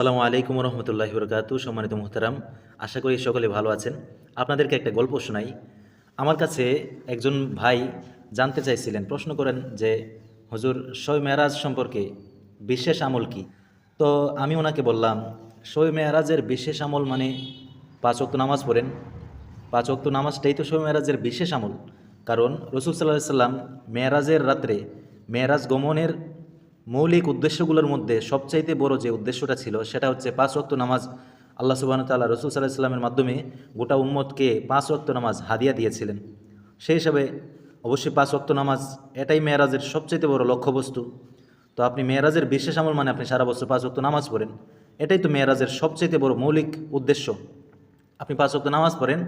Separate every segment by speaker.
Speaker 1: আসসালামু আলাইকুম রহমতুল্লাহি বরকাতু। সম্মানিত মুহতারাম, আশা করি সকলে ভালো আছেন। আপনাদেরকে একটা গল্প শোনাই। আমার কাছে একজন ভাই জানতে চাইছিলেন, প্রশ্ন করেন যে হুজুর, শবে মেরাজ সম্পর্কে বিশেষ আমল কি? তো আমি ওনাকে বললাম, শবে মেরাজের বিশেষ আমল মানে 5 ওয়াক্ত নামাজ পড়েন। 5 ওয়াক্ত নামাজটাই তো শবে মেরাজের বিশেষ আমল। কারণ রসুল সাল্লাহ সাল্লাম মেরাজের রাত্রে মেরাজ গমনের মৌলিক উদ্দেশ্যগুলোর মধ্যে সবচাইতে বড় যে উদ্দেশ্যটা ছিল সেটা হচ্ছে 5 ওয়াক্ত নামাজ। আল্লাহ সুবহানাহু ওয়া তাআলা রসুল সাল্লাল্লাহু আলাইহি সাল্লামের মাধ্যমে গোটা উম্মতকে 5 ওয়াক্ত নামাজ হাদিয়া দিয়েছিলেন। সেই হিসাবে অবশ্যই 5 ওয়াক্ত নামাজ এটাই মেরাজের সবচাইতে বড় লক্ষ্যবস্তু। তো আপনি মেরাজের বিশেষ আমল মানে আপনি সারা বছর 5 ওয়াক্ত নামাজ পড়েন, এটাই তো মেরাজের সবচাইতে বড় মৌলিক উদ্দেশ্য। আপনি 5 ওয়াক্ত নামাজ পড়েন,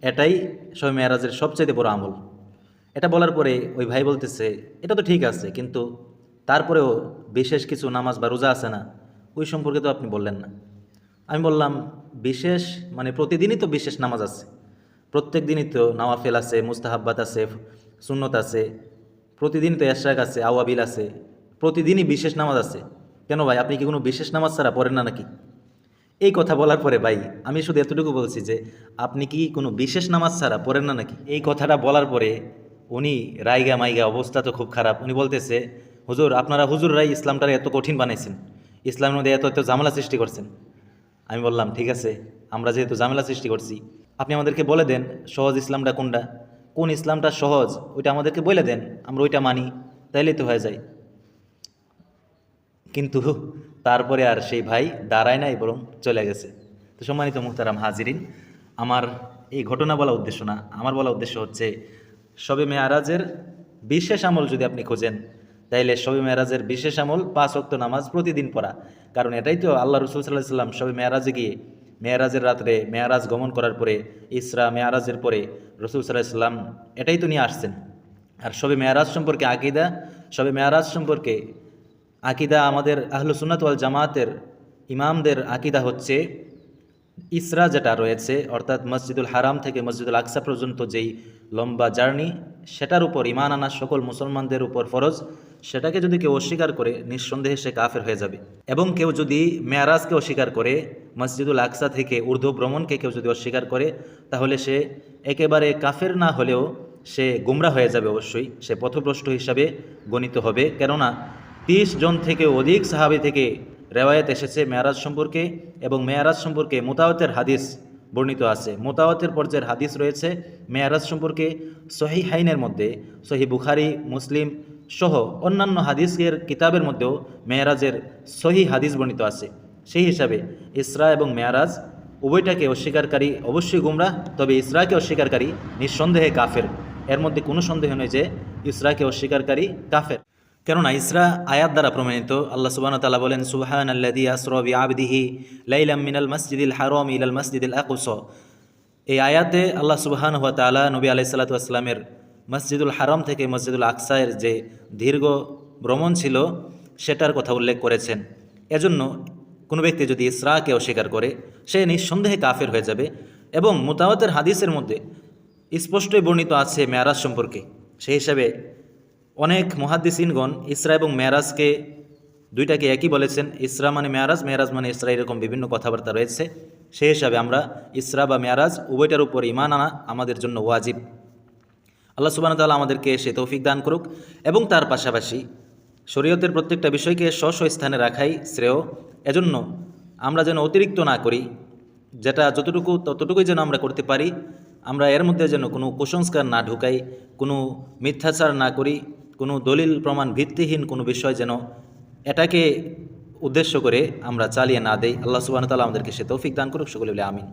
Speaker 1: এটাই শবে মেরাজের সবচাইতে বড় আমল। এটা বলার পরে ওই ভাই বলতেছে, এটা তো ঠিক আছে, কিন্তু তারপরেও বিশেষ কিছু নামাজ বা রোজা আছে না, ওই সম্পর্কে তো আপনি বললেন না। আমি বললাম, বিশেষ মানে প্রতিদিনই তো বিশেষ নামাজ আছে, প্রত্যেক দিনই তো নওয়াফেল আছে, মুস্তাহাব্বাত আছে, সুন্নত আছে, প্রতিদিন তো এশরাক আছে, আওয়াবিল আছে, প্রতিদিনই বিশেষ নামাজ আছে। কেন ভাই, আপনি কি কোনো বিশেষ নামাজ ছাড়া পড়েন না নাকি? এই কথা বলার পরে ভাই আমি শুধু এতটুকু বলছি যে আপনি কি কোনো বিশেষ নামাজ ছাড়া পড়েন না নাকি? এই কথাটা বলার পরে উনি রাইগা মাইগা, অবস্থা তো খুব খারাপ। উনি বলতেছে, হুজুর, আপনারা হুজুররাই ইসলামটারে এত কঠিন বানাইছেন, ইসলামের মধ্যে এত এত ঝামেলা সৃষ্টি করছেন। আমি বললাম, ঠিক আছে, আমরা যেহেতু ঝামেলা সৃষ্টি করছি, আপনি আমাদেরকে বলে দেন সহজ ইসলামটা কোনটা, কোন ইসলামটা সহজ ওইটা আমাদেরকে বলে দেন, আমরা ওইটা মানি, তাইলেই তো হয়ে যায়। কিন্তু তারপরে আর সেই ভাই দাঁড়ায় নাই, বরং চলে গেছে। তো সম্মানিত মুহতারাম হাজিরিন, আমার এই ঘটনা বলা উদ্দেশ্য না, আমার বলা উদ্দেশ্য হচ্ছে শবে মেয়ারাজের বিশেষ আমল যদি আপনি খোঁজেন, তাইলে শবে মেয়ারাজের বিশেষ আমল 5 ওয়াক্ত নামাজ প্রতিদিন পড়া। কারণ এটাই তো আল্লাহ রসুল সাল্লাহ সাল্লাম শবে মেয়ারাজে গিয়ে মেয়ারাজের রাত্রে মেয়ারাজ গমন করার পরে, ইসরা মেয়ারাজের পরে রসুল সাল্লাহ সাল্লাম এটাই তো নিয়ে আসছেন। আর শবে মেয়ারাজ সম্পর্কে আকিদা, শবে মেয়ারাজ সম্পর্কে আকিদা আমাদের আহলুস সুন্নাত ওয়াল জামাতের ইমামদের আকিদা হচ্ছে, ইসরা যেটা রয়েছে অর্থাৎ মসজিদুল হারাম থেকে মসজিদুল আকসা পর্যন্ত যেই লম্বা জার্নি, সেটার উপর ইমান আনা সকল মুসলমানদের উপর ফরজ। সেটাকে যদি কেউ অস্বীকার করে, নিঃসন্দেহে সে কাফের হয়ে যাবে। এবং কেউ যদি মেয়ারাজকে অস্বীকার করে, মসজিদুল আকসা থেকে ঊর্ধ্ব ভ্রমণকে কেউ যদি অস্বীকার করে, তাহলে সে একেবারে কাফের না হলেও সে গুমরা হয়ে যাবে। অবশ্যই সে পথভ্রষ্ট হিসাবে গণিত হবে। কেননা 30 জন থেকে অধিক সাহাবী থেকে রেওয়ায়েত এসেছে মেয়ারাজ সম্পর্কে, এবং মেয়ারাজ সম্পর্কে মুতাওয়াতের হাদিস বর্ণিত আছে। মুতাওয়াতের পর্যায়ের হাদিস রয়েছে মেয়ারাজ সম্পর্কে সহিহাইনের মধ্যে, সহি বুখারী, মুসলিম সহ অন্যান্য হাদিসের কিতাবের মধ্যেও মেয়ারাজের সহি হাদিস বর্ণিত আছে। সেই হিসাবে ইসরা এবং মেয়ারাজ উভয়টাকে অস্বীকারী অবশ্যই গুমরাহ, তবে ইসরাকে অস্বীকারী নিঃসন্দেহে কাফের। এর মধ্যে কোনো সন্দেহ নেই যে ইসরাকে অস্বীকারী কাফের। কেননা ইসরা আয়াত দ্বারা প্রমাণিত। আল্লাহ সুবহানাহু ওয়া তাআলা বলেন, সুবহানাল্লাযী আসরা বিআবদিহি লাইলাম মিনাল মাসজিদিল হারাম ইলাল মাসজিদিল আকসা। এই আয়াতে আল্লাহ সুবহানাহু ওয়া তাআলা নবী আলাইহিস সালাতু ওয়াস সালামের মসজিদুল হারাম থেকে মসজিদুল আকসায়ের যে দীর্ঘ ভ্রমণ ছিল সেটার কথা উল্লেখ করেছেন। এজন্য কোনো ব্যক্তি যদি ইসরাকে অস্বীকার করে, সে নিঃসন্দেহে কাফের হয়ে যাবে। এবং মুতাওয়াতের হাদিসের মধ্যে স্পষ্টই বর্ণিত আছে মেয়ারাজ সম্পর্কে। সেই হিসাবে অনেক মুহাদ্দিসিনগণ ইসরা এবং মেয়ারাজকে দুইটাকে একই বলেছেন। ইসরা মানে মেয়ারাজ, মেয়ারাজ মানে ইসরা, এরকম বিভিন্ন কথাবার্তা রয়েছে। সেই হিসাবে আমরা ইসরা বা মেয়ারাজ উভয়টার উপর ঈমান আনা আমাদের জন্য ওয়াজিব। আল্লাহ সুবহানাহু ওয়া তাআলা আমাদেরকে সে তৌফিক দান করুক, এবং তার পাশাপাশি শরীয়তের প্রত্যেকটা বিষয়কে স্ব স্থানে রাখাই শ্রেয়। এজন্য আমরা যেন অতিরিক্ত না করি, যেটা যতটুকু ততটুকুই যেন আমরা করতে পারি। আমরা এর মধ্যে যেন কোনো কুসংস্কার না ঢুকাই, কোনো মিথ্যাচার না করি, কোনো দলিল প্রমাণ ভিত্তিহীন কোনো বিষয় যেন এটাকে উদ্দেশ্য করে আমরা চালিয়ে না দেই। আল্লাহ সুবহানাহু ওয়া তাআলা আমাদেরকে সে তৌফিক দান করুক। সকলে বলে আমিন।